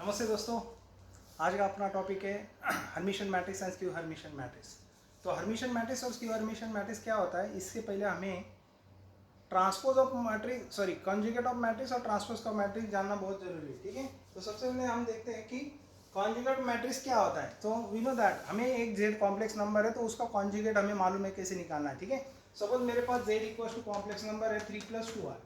नमस्ते दोस्तों, आज का अपना टॉपिक है Hermitian matrix and skew Hermitian matrix. तो हर्मिशन मैट्रिक्स और स्क्यू हर्मिशन मैट्रिक्स क्या होता है, इससे पहले हमें transpose of matrix conjugate of matrix और ट्रांसपोज ऑफ मैट्रिक्स जानना बहुत जरूरी है। ठीक है, तो सबसे पहले हम देखते हैं कि कॉन्जुगेट मैट्रिक्स क्या होता है। तो वी नो दैट हमें एक जेड कॉम्प्लेक्स नंबर है तो उसका कॉन्जुगेट हमें मालूम है कैसे निकालना है। ठीक है, सपोज मेरे पास Z equal to complex number है 3+2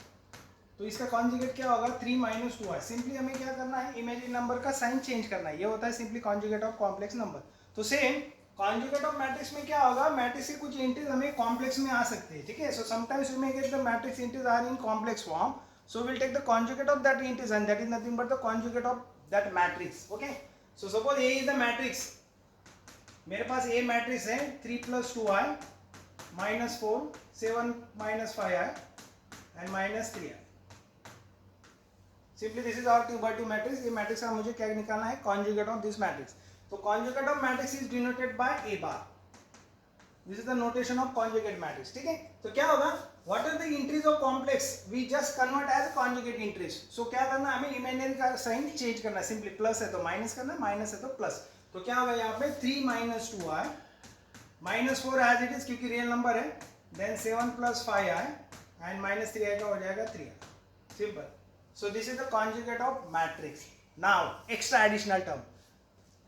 तो इसका कॉन्जुगेट क्या होगा 3 - 2 है। सिंपली हमें क्या करना है, इमेजिनरी नंबर का साइन चेंज करना है। ये होता है simply conjugate of complex number. तो सेम कॉन्जुगेट ऑफ मैट्रिक्स में क्या होगा, मैट्रिक्स के कुछ इंटीज हमें कॉम्प्लेक्स में आ सकते हैं। ठीक है, so sometimes we may get the matrix entries are in complex form, so we'll take the conjugate of that integers and that is nothing but the conjugate of that matrix. Okay, so suppose A is the matrix, मेरे पास A matrix है 3+2i -4 7 - 5i and -3i। Simply this is our 2x2 matrix. ये matrix का मुझे क्या निकालना है, conjugate of this matrix. तो conjugate of matrix is denoted by A bar. This is the notation of conjugate matrix. ठीक है, तो क्या होगा, what are the entries of complex, we just convert as conjugate entries. So क्या करना है, हमें इमेजिनरी का साइन चेंज करना है। सिंपली प्लस है तो माइनस करना, माइनस है तो प्लस। तो क्या होगा यहाँ पे 3 - 2i -4 एज इट इज क्योंकि रियल नंबर है, देन 7 + 5i एंड -3i का हो जाएगा 3i। Simple. So this is the conjugate of matrix. Now extra additional term,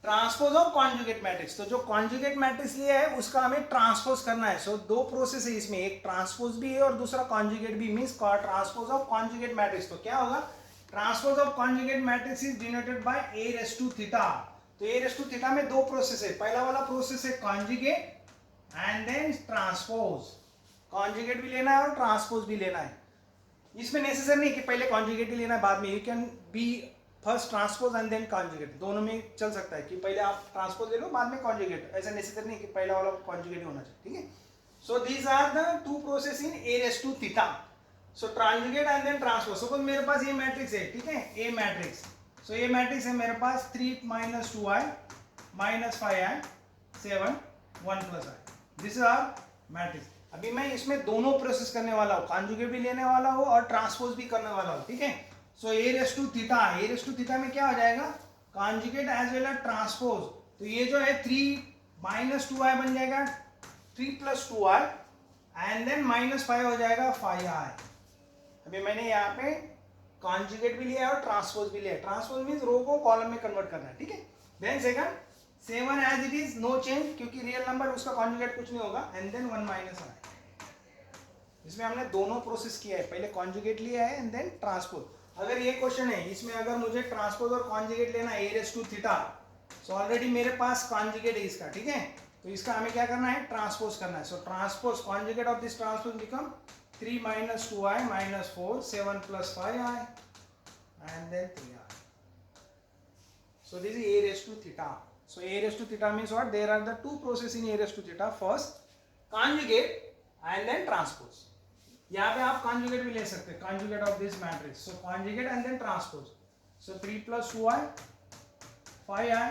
transpose of conjugate matrix. तो जो कॉन्जुगेट मैट्रिक्स लिया है उसका हमें ट्रांसपोज करना है। सो दो प्रोसेस है इसमें, एक ट्रांसपोज भी है और दूसरा कॉन्जुगेट भी, means transpose of conjugate matrix. तो क्या होगा, transpose of conjugate matrix is denoted bye a⁻θ। तो a⁻θ में दो प्रोसेस है। पहला वाला प्रोसेस है conjugate and then transpose. Conjugate भी लेना है और ट्रांसपोज भी लेना है। इसमें नेसेसरी नहीं कि पहले कॉन्जुगेट ही लेना है बाद में, you can be first transpose and then conjugate, दोनों में चल सकता है कि पहले आप ट्रांसपोज ले लो बाद में कॉन्जुगेट। ऐसा नेसेसरी नहीं कि पहला वाला कॉन्जुगेट ही होना चाहिए। ठीक है, so these are the two process in a⁻θ। So conjugate and then transpose. Suppose मेरे पास ये मैट्रिक्स है, ठीक है, ए मैट्रिक्स। सो ये मैट्रिक्स है मेरे पास 3 - 2i -5i 7 1 + i। This is our matrix. अभी मैं इसमें दोनों प्रोसेस करने वाला हूँ, कॉन्जुगेट भी लेने वाला हूँ और ट्रांसपोज भी करने वाला हूँ। ठीक है, सो a⁻θ में क्या हो जाएगा, conjugate as well as transpose. तो ये जो है 3 - 2i बन जाएगा 3+2i एंड देन -5 हो जाएगा 5i। अभी मैंने यहाँ पे कॉन्जुगेट भी लिया है और ट्रांसपोज भी लिया है। ट्रांसपोज मीन्स रो को कॉलम में कन्वर्ट करना है। ठीक है, then second 7 as it is, no change क्योंकि रियल नंबर उसका कॉन्जुगेट कुछ नहीं होगा, एंड देन 1 - i। इसमें हमने दोनों प्रोसेस किया है, पहले कॉन्जुगेट लिया है एंड देन ट्रांसपोज। अगर ये क्वेश्चन है इसमें अगर मुझे ट्रांसपोज और कॉन्जुगेट लेना है a⁻θ, सो ऑलरेडी मेरे पास कॉन्जुगेट है इसका। ठीक है, तो इसका हमें क्या करना है, ट्रांसपोज करना है। So transpose conjugate of this transpose become 3 - 2i -4 7 + 5i and then 3i. So this is a⁻θ. So a⁻θ means what? There are the two processes in a⁻θ. First conjugate and then transpose. यहाँ पे आप conjugate भी ले सकते हैं, conjugate of this matrix. So conjugate and then transpose. So 3 + 2i 5i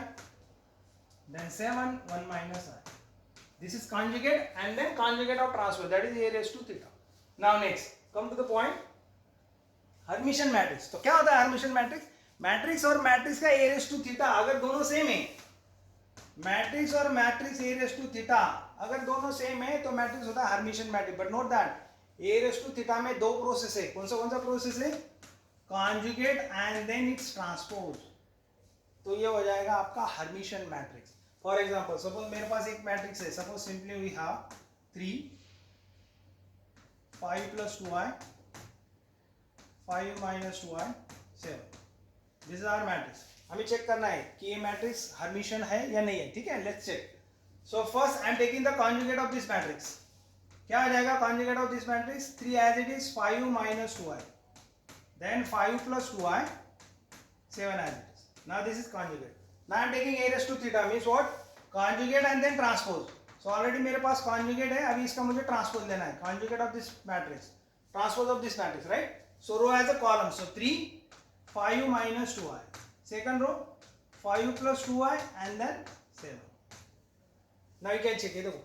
then 7 1 - i. This is conjugate and then conjugate of transpose, that is a⁻θ. Now next come to the point, Hermitian matrix. तो क्या होता है Hermitian matrix, matrix और matrix का a⁻θ अगर दोनों same है, matrix और मैट्रिक्स a⁻θ अगर दोनों सेम है तो मैट्रिक्स होता है Hermitian matrix. But note that a⁻θ में दो प्रोसेस है। कौन सा प्रोसेस है, conjugate and then it's transpose. तो ये हो जाएगा आपका Hermitian matrix. For example suppose मेरे पास एक मैट्रिक्स है, suppose simply we have 3 5 + 2i 5 - 2i 7। This is our matrix. हमें चेक करना है कि ये मैट्रिक्स हर्मिशन है या नहीं है। ठीक है, let's check. So first I am taking the conjugate of this matrix. क्या हो जाएगा conjugate of this matrix, 3 as it is 5 - 2i then 5 + 2i 7 as it is. Now this is conjugate. Now I am taking a⁻θ means what, conjugate and then transpose. So already मेरे पास conjugate है, अभी इसका मुझे transpose लेना है। Conjugate of this matrix, transpose of this matrix, right. So row as a column. So 3 5 - 2i. Second row 5 + 2i and then 7. Now you can check it. देखो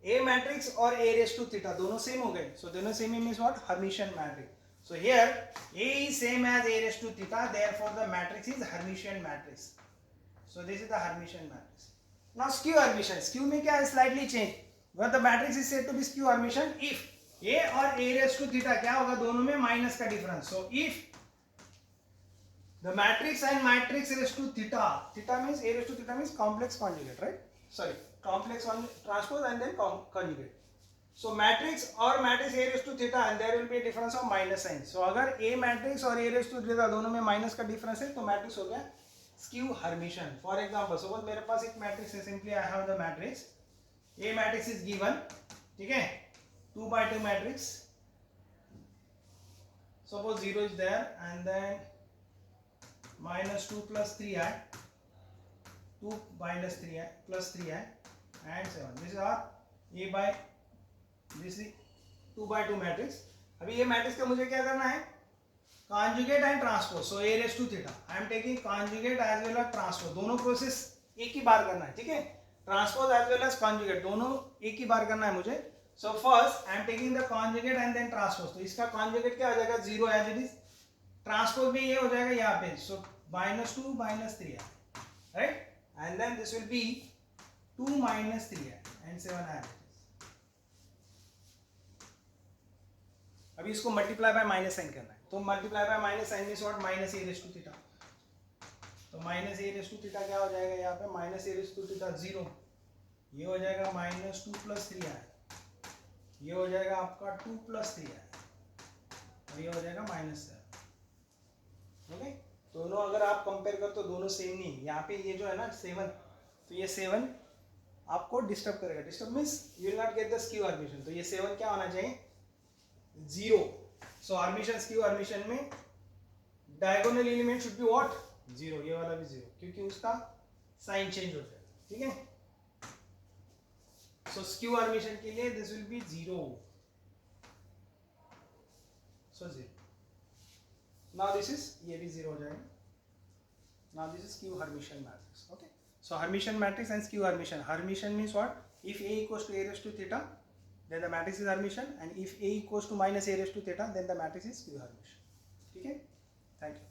A matrix और a⁻θ दोनों same हो गए। So दोनों same means what, Hermitian matrix. So here A is same as A raised to theta, therefore the matrix is Hermitian matrix. So this is the Hermitian matrix. Now skew Hermitian. Skew में क्या है? Slightly change. Where the matrix is said to be skew Hermitian if A और A raised to theta क्या होगा? दोनों में minus का difference. So if the matrix and matrix raised to theta, theta means A raised to theta means complex conjugate, right? Sorry, complex transpose and then conjugate. So matrix or matrix A raised to theta and there will be a difference of minus sign. So अगर A matrix और A raised to theta दोनों में minus का difference है तो matrix हो गया skew Hermitian. For example, suppose मेरे पास एक मैट्रिक्स है, simply I have the matrix. A matrix is given, ठीक है, 2 by 2 matrix. Suppose 0 is there and then minus 2 plus 3i, 2 minus 3i plus 3i and 7. This is our A by this is 2 by 2 matrix. अभी ये matrix का मुझे क्या करना है? Conjugate and transpose. So A raised to theta. I am taking conjugate as well as transpose. दोनों process एक ही बार करना है, ठीक है? Transpose as well as conjugate दोनों एक ही बार करना है मुझे. So first I am taking the conjugate and then transpose. तो इसका conjugate क्या हो जाएगा? 0 as it is. Transpose में ये हो जाएगा यहाँ पे. So minus 2 minus 3i, right? And then this will be 2 minus 3i and 7i. अभी इसको मल्टीप्लाई बाय माइनस साइन करना है. तो multiply by minus sign means what? Minus a raise to theta. तो minus a raise to theta क्या हो जाएगा यहाँ पे? Minus a raise to theta 0. ये हो जाएगा माइनस 2 प्लस 3i. ये हो जाएगा आपका 2 प्लस 3i और ये हो जाएगा माइनस 7. ओके, दोनों अगर आप कंपेयर कर तो दोनों सेम नहीं. यहाँ पे ये जो है ना 7, तो ये 7 आपको डिस्टर्ब करेगा. Disturb means you will not get the skew Hermitian. तो ये 7 क्या होना चाहिए? 0. So Hermitian skew Hermitian में diagonal element should be what? 0. ये वाला भी 0 क्योंकि उसका साइन चेंज हो जाएगा, ठीक है? So skew Hermitian के लिए this will be 0. So 0. Now this is ये भी 0 हो जाएगा. Now this is skew Hermitian matrix. Okay. So Hermitian matrix and skew Hermitian. Hermitian means what? If A equals to A raised to theta, then the matrix is Hermitian, and if A equals to minus A raised to theta, then the matrix is skew Hermitian. ठीक है? Thank you.